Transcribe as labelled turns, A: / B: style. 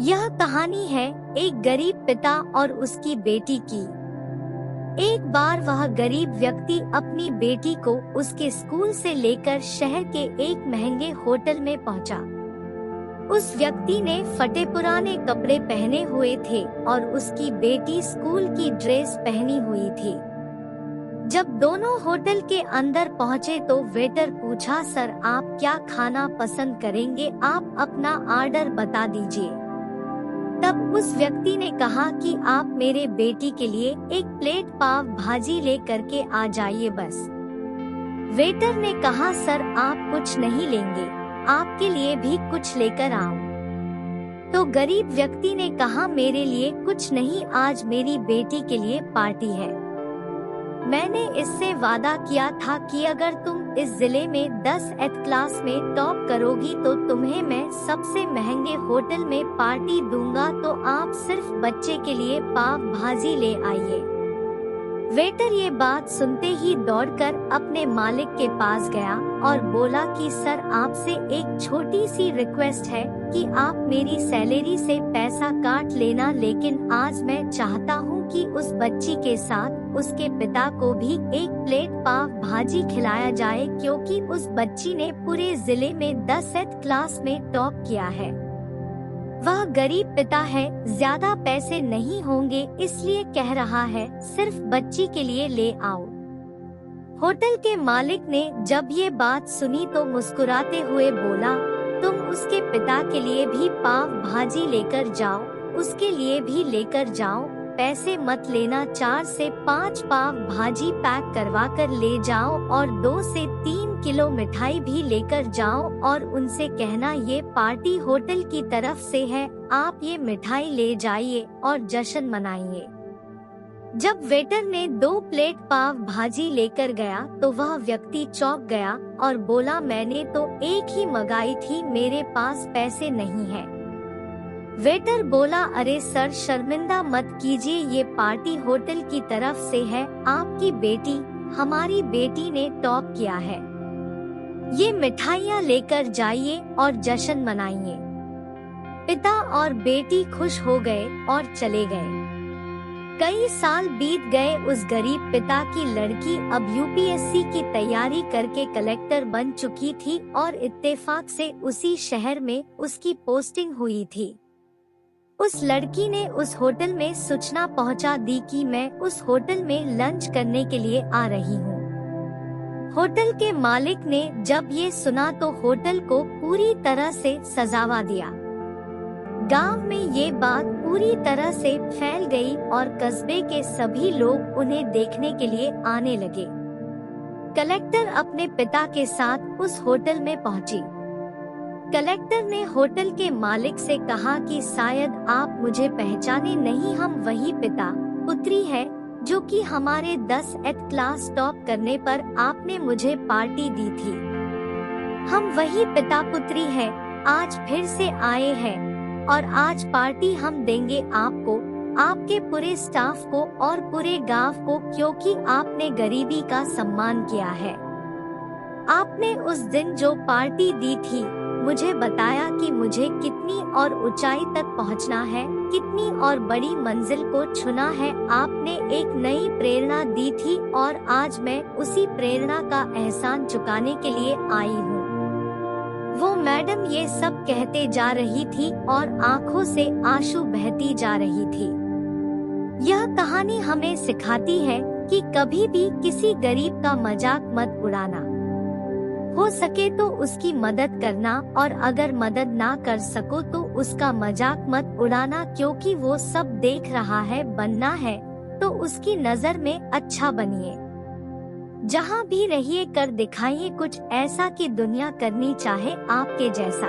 A: यह कहानी है एक गरीब पिता और उसकी बेटी की। एक बार वह गरीब व्यक्ति अपनी बेटी को उसके स्कूल से लेकर शहर के एक महंगे होटल में पहुंचा। उस व्यक्ति ने फटे पुराने कपड़े पहने हुए थे और उसकी बेटी स्कूल की ड्रेस पहनी हुई थी। जब दोनों होटल के अंदर पहुंचे तो वेटर पूछा, सर आप क्या खाना पसंद करेंगे, आप अपना ऑर्डर बता दीजिए। तब उस व्यक्ति ने कहा कि आप मेरे बेटी के लिए एक प्लेट पाव भाजी ले करके आ जाइए बस। वेटर ने कहा, सर आप कुछ नहीं लेंगे, आपके लिए भी कुछ लेकर आऊं। तो गरीब व्यक्ति ने कहा, मेरे लिए कुछ नहीं, आज मेरी बेटी के लिए पार्टी है। मैंने इससे वादा किया था कि अगर तुम इस जिले में 10th क्लास में टॉप करोगी तो तुम्हें मैं सबसे महंगे होटल में पार्टी दूंगा, तो आप सिर्फ बच्चे के लिए पाव भाजी ले आइए। वेटर ये बात सुनते ही दौड़कर अपने मालिक के पास गया और बोला कि सर आपसे एक छोटी सी रिक्वेस्ट है कि आप मेरी सैलरी से पैसा काट लेना, लेकिन आज मैं चाहता हूँ कि उस बच्ची के साथ उसके पिता को भी एक प्लेट पाव भाजी खिलाया जाए, क्योंकि उस बच्ची ने पूरे जिले में 10th क्लास में टॉप किया है। वह गरीब पिता है, ज्यादा पैसे नहीं होंगे, इसलिए कह रहा है सिर्फ बच्ची के लिए ले आओ। होटल के मालिक ने जब ये बात सुनी तो मुस्कुराते हुए बोला, तुम उसके पिता के लिए भी पाव भाजी लेकर जाओ, उसके लिए भी लेकर जाओ, पैसे मत लेना, 4 से 5 पाव भाजी पैक करवा कर ले जाओ और 2 से 3 किलो मिठाई भी लेकर जाओ और उनसे कहना ये पार्टी होटल की तरफ से है, आप ये मिठाई ले जाइए और जश्न मनाइए। जब वेटर ने 2 प्लेट पाव भाजी लेकर गया तो वह व्यक्ति चौंक गया और बोला, मैंने तो एक ही मंगाई थी, मेरे पास पैसे नहीं है। वेटर बोला, अरे सर शर्मिंदा मत कीजिए, ये पार्टी होटल की तरफ से है, आपकी बेटी, हमारी बेटी ने टॉप किया है, ये मिठाइयाँ लेकर जाइए और जश्न मनाइए। पिता और बेटी खुश हो गए और चले गए। कई साल बीत गए, उस गरीब पिता की लड़की अब यूपीएससी की तैयारी करके कलेक्टर बन चुकी थी और इत्तेफाक से उसी शहर में उसकी पोस्टिंग हुई थी। उस लड़की ने उस होटल में सूचना पहुंचा दी कि मैं उस होटल में लंच करने के लिए आ रही हूँ। होटल के मालिक ने जब ये सुना तो होटल को पूरी तरह से सजावा दिया। गांव में ये बात पूरी तरह से फैल गई और कस्बे के सभी लोग उन्हें देखने के लिए आने लगे। कलेक्टर अपने पिता के साथ उस होटल में पहुंची। कलेक्टर ने होटल के मालिक से कहा कि शायद आप मुझे पहचाने नहीं, हम वही पिता पुत्री है जो कि हमारे 10th क्लास टॉप करने पर आपने मुझे पार्टी दी थी। हम वही पिता पुत्री है, आज फिर से आए हैं और आज पार्टी हम देंगे आपको, आपके पूरे स्टाफ को और पूरे गांव को, क्योंकि आपने गरीबी का सम्मान किया है। आपने उस दिन जो पार्टी दी थी, मुझे बताया कि मुझे कितनी और ऊंचाई तक पहुंचना है, कितनी और बड़ी मंजिल को छूना है। आपने एक नई प्रेरणा दी थी और आज मैं उसी प्रेरणा का एहसान चुकाने के लिए आई हूँ। वो मैडम ये सब कहते जा रही थी और आंखों से आंसू बहती जा रही थी। यह कहानी हमें सिखाती है कि कभी भी किसी गरीब का मजाक मत उड़ाना। हो सके तो उसकी मदद करना और अगर मदद ना कर सको तो उसका मजाक मत उड़ाना, क्योंकि वो सब देख रहा है। बनना है तो उसकी नजर में अच्छा बनिए। जहाँ भी रहिए कर दिखाइए कुछ ऐसा कि दुनिया करनी चाहे आपके जैसा।